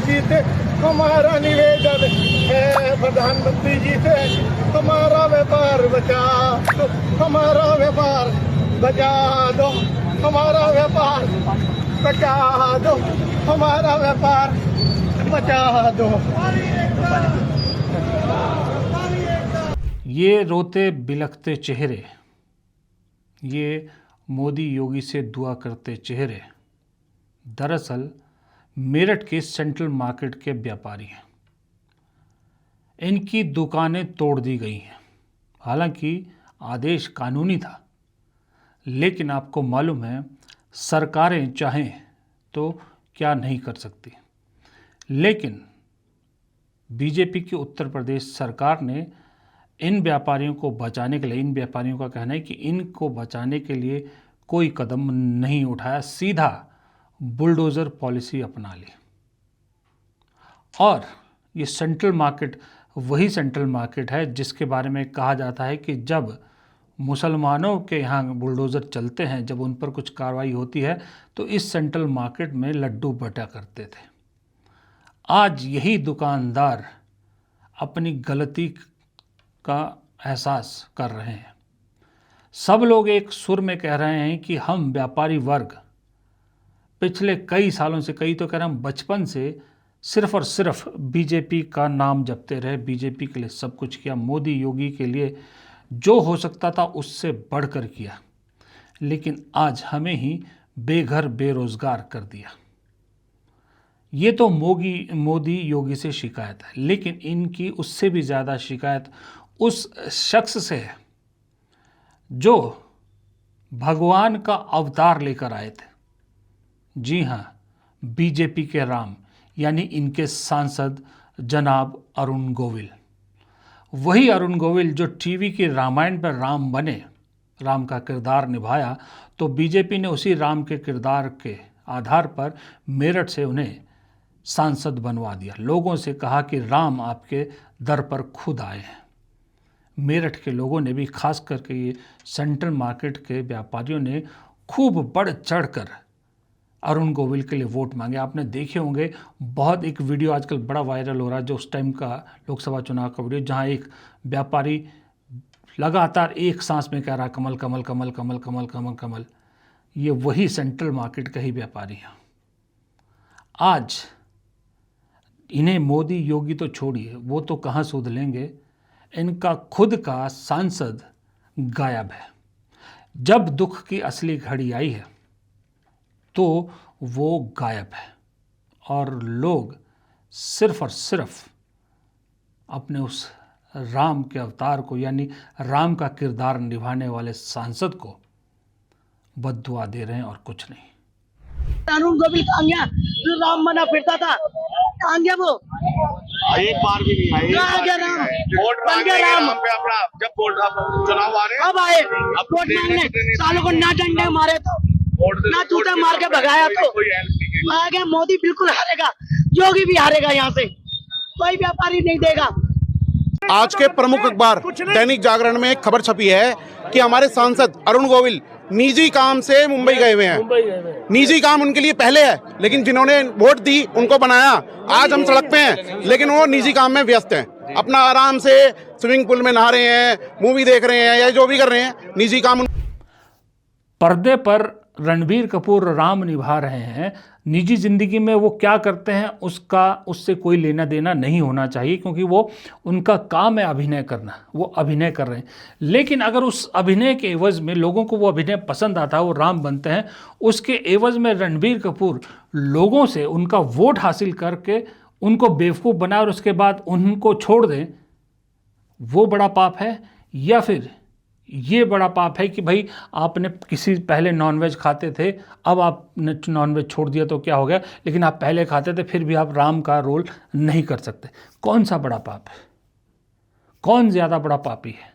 जी से हमारा निवेदन है, प्रधानमंत्री जी से हमारा व्यापार बचा दो, हमारा व्यापार बचा दो, हमारा व्यापार बचा दो, हमारा व्यापार बचा दो। ये रोते बिलखते चेहरे, ये मोदी योगी से दुआ करते चेहरे दरअसल मेरठ के सेंट्रल मार्केट के व्यापारी हैं। इनकी दुकानें तोड़ दी गई हैं। हालांकि आदेश कानूनी था, लेकिन आपको मालूम है सरकारें चाहें तो क्या नहीं कर सकती। लेकिन बीजेपी की उत्तर प्रदेश सरकार ने इन व्यापारियों को बचाने के लिए, इन व्यापारियों का कहना है कि इनको बचाने के लिए कोई कदम नहीं उठाया, सीधा बुलडोज़र पॉलिसी अपना ली। और ये सेंट्रल मार्केट वही सेंट्रल मार्केट है जिसके बारे में कहा जाता है कि जब मुसलमानों के यहाँ बुलडोज़र चलते हैं, जब उन पर कुछ कार्रवाई होती है तो इस सेंट्रल मार्केट में लड्डू बटा करते थे। आज यही दुकानदार अपनी गलती का एहसास कर रहे हैं। सब लोग एक सुर में कह रहे हैं कि हम व्यापारी वर्ग पिछले कई सालों से, कई तो कह रहे हैं बचपन से, सिर्फ और सिर्फ बीजेपी का नाम जपते रहे, बीजेपी के लिए सब कुछ किया, मोदी योगी के लिए जो हो सकता था उससे बढ़कर किया, लेकिन आज हमें ही बेघर बेरोजगार कर दिया। ये तो मोदी योगी से शिकायत है, लेकिन इनकी उससे भी ज़्यादा शिकायत उस शख्स से है जो भगवान का अवतार लेकर आए थे। जी हाँ, बीजेपी के राम, यानी इनके सांसद जनाब अरुण गोविल। वही अरुण गोविल जो टीवी की रामायण पर राम बने, राम का किरदार निभाया, तो बीजेपी ने उसी राम के किरदार के आधार पर मेरठ से उन्हें सांसद बनवा दिया। लोगों से कहा कि राम आपके दर पर खुद आए हैं। मेरठ के लोगों ने भी, खास करके ये सेंट्रल मार्केट के व्यापारियों ने खूब बढ़ चढ़कर अरुण गोविल के लिए वोट मांगे। आपने देखे होंगे, बहुत एक वीडियो आजकल बड़ा वायरल हो रहा है जो उस टाइम का लोकसभा चुनाव का वीडियो, जहां एक व्यापारी लगातार एक सांस में कह रहा कमल कमल कमल कमल कमल कमल कमल। ये वही सेंट्रल मार्केट का ही व्यापारी हैं। आज इन्हें मोदी योगी तो छोड़िए, वो तो कहाँ सूद लेंगे, इनका खुद का सांसद गायब है। जब दुख की असली घड़ी आई है तो वो गायब है और लोग सिर्फ और सिर्फ अपने उस राम के अवतार को, यानी राम का किरदार निभाने वाले सांसद को बद्दुआ दे रहे हैं और कुछ नहीं। अरुण गोविल कहाँ गया? जो राम बना फिरता था, कहाँ गया वो? एक बार भी नहीं आए। कहाँ गया राम? वोट बन गया राम। पे अपना जब वोट चुनाव आ रहे हैं, अब आए वोट मांगने, सालों को ना डंडे मारे तो, ना जूते मार के भगाया तो। आ गया मोदी, बिल्कुल हारेगा, योगी भी हारेगा, यहाँ से कोई व्यापारी नहीं देगा। आज के प्रमुख अखबार दैनिक जागरण में एक खबर छपी है कि हमारे सांसद अरुण गोविल निजी काम से मुंबई गए हुए हैं। निजी काम उनके लिए पहले है, लेकिन जिन्होंने वोट दी उनको बनाया। आज हम सड़क पे हैं, लेकिन वो निजी काम में व्यस्त हैं। अपना आराम से स्विमिंग पूल में नहा रहे हैं, मूवी देख रहे हैं या जो भी कर रहे हैं, निजी काम। पर्दे पर रणबीर कपूर राम निभा रहे हैं, निजी ज़िंदगी में वो क्या करते हैं उससे कोई लेना देना नहीं होना चाहिए, क्योंकि वो उनका काम है अभिनय करना, वो अभिनय कर रहे हैं। लेकिन अगर उस अभिनय के एवज़ में लोगों को वो अभिनय पसंद आता है, वो राम बनते हैं, उसके एवज़ में रणबीर कपूर लोगों से उनका वोट हासिल करके उनको बेवकूफ़ बनाए और उसके बाद उनको छोड़ दें, वो बड़ा पाप है? या फिर ये बड़ा पाप है कि भाई आपने किसी पहले नॉनवेज खाते थे, अब आपने नॉनवेज छोड़ दिया तो क्या हो गया, लेकिन आप पहले खाते थे फिर भी आप राम का रोल नहीं कर सकते? कौन सा बड़ा पाप है? कौन ज़्यादा बड़ा पापी है?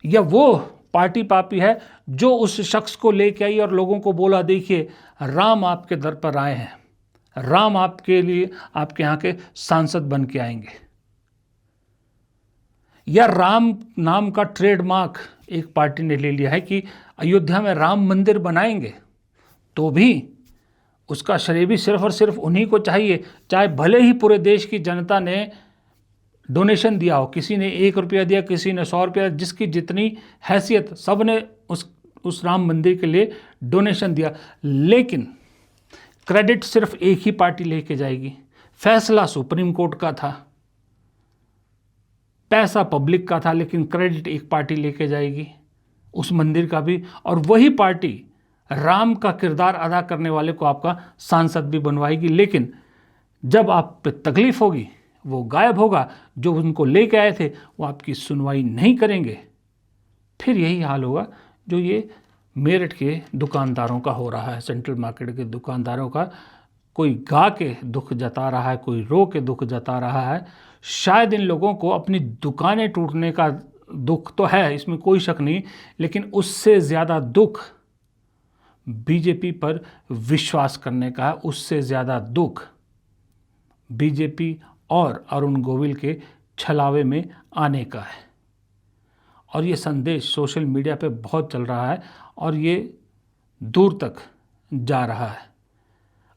या वो पार्टी पापी है जो उस शख्स को लेके आई और लोगों को बोला देखिए राम आपके दर पर आए हैं, राम आपके लिए आपके यहाँ के सांसद बन के आएंगे? या राम नाम का ट्रेडमार्क एक पार्टी ने ले लिया है कि अयोध्या में राम मंदिर बनाएंगे, तो भी उसका श्रेय भी सिर्फ और सिर्फ उन्हीं को चाहिए, चाहे भले ही पूरे देश की जनता ने डोनेशन दिया हो, किसी ने 1 रुपया दिया, किसी ने 100 रुपया, जिसकी जितनी हैसियत, सब ने उस राम मंदिर के लिए डोनेशन दिया, लेकिन क्रेडिट सिर्फ एक ही पार्टी लेके जाएगी। फैसला सुप्रीम कोर्ट का था, पैसा पब्लिक का था, लेकिन क्रेडिट एक पार्टी लेके जाएगी उस मंदिर का भी, और वही पार्टी राम का किरदार अदा करने वाले को आपका सांसद भी बनवाएगी। लेकिन जब आप पे तकलीफ होगी वो गायब होगा, जो उनको लेके आए थे वो आपकी सुनवाई नहीं करेंगे। फिर यही हाल होगा जो ये मेरठ के दुकानदारों का हो रहा है, सेंट्रल मार्केट के दुकानदारों का। कोई गा के दुख जता रहा है, कोई रो के दुख जता रहा है। शायद इन लोगों को अपनी दुकानें टूटने का दुख तो है, इसमें कोई शक नहीं, लेकिन उससे ज़्यादा दुख बीजेपी पर विश्वास करने का है, उससे ज़्यादा दुख बीजेपी और अरुण गोविल के छलावे में आने का है। और ये संदेश सोशल मीडिया पे बहुत चल रहा है और ये दूर तक जा रहा है।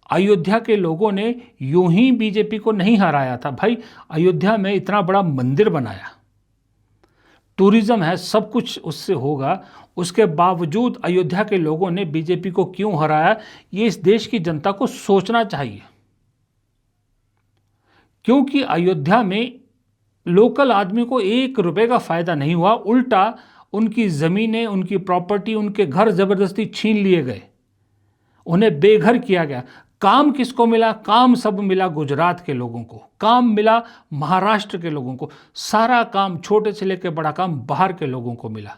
अयोध्या के लोगों ने यूं ही बीजेपी को नहीं हराया था भाई। अयोध्या में इतना बड़ा मंदिर बनाया, टूरिज्म है, सब कुछ उससे होगा, उसके बावजूद अयोध्या के लोगों ने बीजेपी को क्यों हराया, ये इस देश की जनता को सोचना चाहिए। क्योंकि अयोध्या में लोकल आदमी को 1 रुपए का फायदा नहीं हुआ, उल्टा उनकी ज़मीनें, उनकी प्रॉपर्टी, उनके घर ज़बरदस्ती छीन लिए गए, उन्हें बेघर किया गया। काम किसको मिला? काम सब मिला गुजरात के लोगों को, काम मिला महाराष्ट्र के लोगों को, सारा काम छोटे से लेकर बड़ा काम बाहर के लोगों को मिला।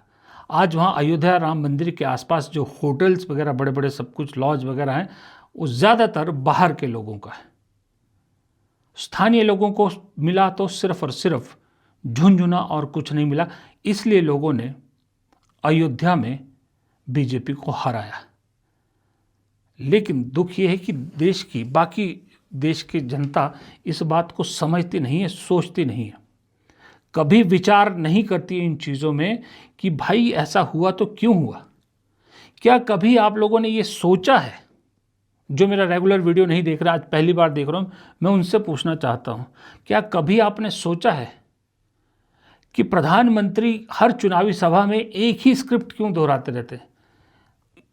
आज वहाँ अयोध्या राम मंदिर के आसपास जो होटल्स वगैरह, बड़े बड़े सब कुछ लॉज वगैरह हैं, वो ज़्यादातर बाहर के लोगों का है। स्थानीय लोगों को मिला तो सिर्फ और सिर्फ झुंझुना और कुछ नहीं मिला। इसलिए लोगों ने अयोध्या में बीजेपी को हराया। लेकिन दुख ये है कि बाकी देश की जनता इस बात को समझती नहीं है, सोचती नहीं है, कभी विचार नहीं करती इन चीज़ों में कि भाई ऐसा हुआ तो क्यों हुआ। क्या कभी आप लोगों ने ये सोचा है? जो मेरा रेगुलर वीडियो नहीं देख रहा, आज पहली बार देख रहा हूँ, मैं उनसे पूछना चाहता हूँ, क्या कभी आपने सोचा है कि प्रधानमंत्री हर चुनावी सभा में एक ही स्क्रिप्ट क्यों दोहराते रहते हैं?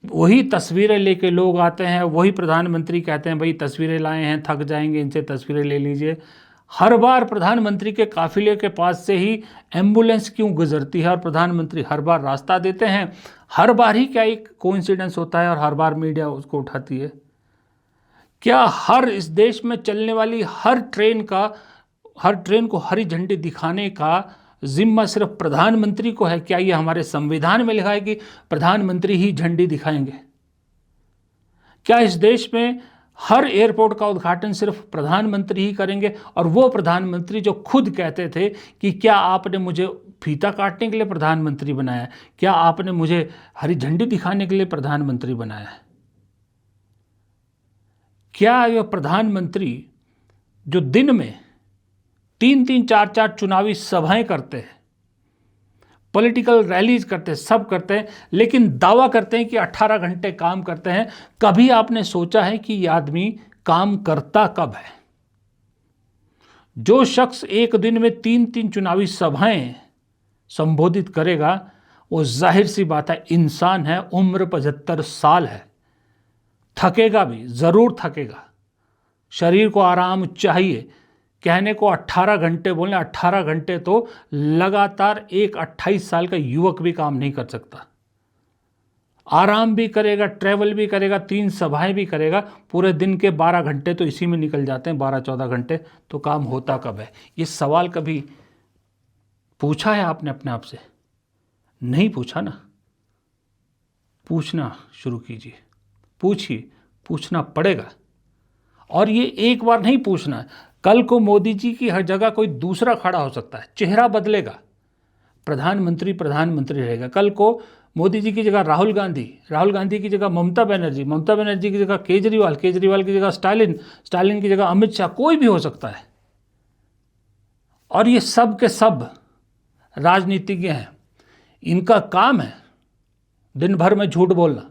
वही तस्वीरें लेके लोग आते हैं, वही प्रधानमंत्री कहते हैं भाई तस्वीरें लाए हैं, थक जाएंगे, इनसे तस्वीरें ले लीजिए। हर बार प्रधानमंत्री के काफिले के पास से ही एम्बुलेंस क्यों गुजरती है और प्रधानमंत्री हर बार रास्ता देते हैं? हर बार ही क्या एक कोइंसिडेंस होता है और हर बार मीडिया उसको उठाती है? क्या हर इस देश में चलने वाली हर ट्रेन को हरी झंडी दिखाने का जिम्मा सिर्फ प्रधानमंत्री को है? क्या ये हमारे संविधान में लिखा है कि प्रधानमंत्री ही झंडी दिखाएंगे? क्या इस देश में हर एयरपोर्ट का उद्घाटन सिर्फ प्रधानमंत्री ही करेंगे? और वो प्रधानमंत्री जो खुद कहते थे कि क्या आपने मुझे फीता काटने के लिए प्रधानमंत्री बनाया है, क्या आपने मुझे हरी झंडी दिखाने के लिए प्रधानमंत्री बनाया है? क्या यह प्रधानमंत्री जो दिन में 3-3, 4-4 चुनावी सभाएं करते हैं, पॉलिटिकल रैलीज करते हैं, सब करते हैं, लेकिन दावा करते हैं कि 18 घंटे काम करते हैं, कभी आपने सोचा है कि यह आदमी काम करता कब है? जो शख्स एक दिन में 3-3 चुनावी सभाएं संबोधित करेगा, वो जाहिर सी बात है इंसान है, उम्र 75 साल है, थकेगा भी, ज़रूर थकेगा, शरीर को आराम चाहिए। कहने को 18 घंटे बोलने, 18 घंटे तो लगातार एक 28 साल का युवक भी काम नहीं कर सकता। आराम भी करेगा, ट्रैवल भी करेगा, 3 सभाएं भी करेगा, पूरे दिन के 12 घंटे तो इसी में निकल जाते हैं, 12-14 घंटे, तो काम होता कब है? ये सवाल कभी पूछा है आपने अपने आप से? नहीं पूछा ना? पूछना शुरू कीजिए, पूछिए, पूछना पड़ेगा। और ये एक बार नहीं पूछना है, कल को मोदी जी की हर जगह कोई दूसरा खड़ा हो सकता है, चेहरा बदलेगा, प्रधानमंत्री रहेगा। कल को मोदी जी की जगह राहुल गांधी की जगह ममता बनर्जी की जगह केजरीवाल की जगह स्टालिन की जगह अमित शाह, कोई भी हो सकता है। और ये सब के सब राजनीतिज्ञ हैं, इनका काम है दिन भर में झूठ बोलना।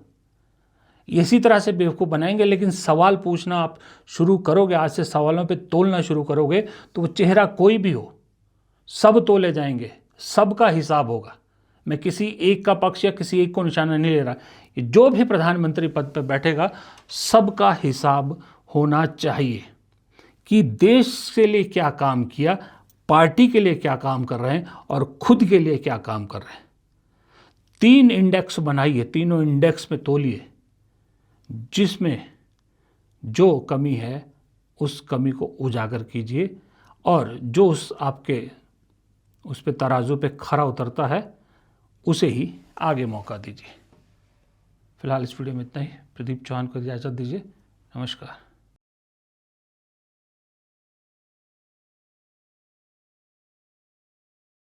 इसी तरह से बेवकूफ़ बनाएंगे। लेकिन सवाल पूछना आप शुरू करोगे, आज से सवालों पे तोलना शुरू करोगे, तो वो चेहरा कोई भी हो सब तोले जाएंगे, सबका हिसाब होगा। मैं किसी एक का पक्ष या किसी एक को निशाना नहीं ले रहा, जो भी प्रधानमंत्री पद पर बैठेगा सबका हिसाब होना चाहिए कि देश के लिए क्या काम किया, पार्टी के लिए क्या काम कर रहे हैं और खुद के लिए क्या काम कर रहे हैं। 3 इंडेक्स बनाइए, तीनों इंडेक्स में तोलिए, जिसमें जो कमी है उस कमी को उजागर कीजिए और जो उस आपके उस पे तराजू पे खरा उतरता है उसे ही आगे मौका दीजिए। फिलहाल इस वीडियो में इतना ही। प्रदीप चौहान को इजाज़त दीजिए। नमस्कार।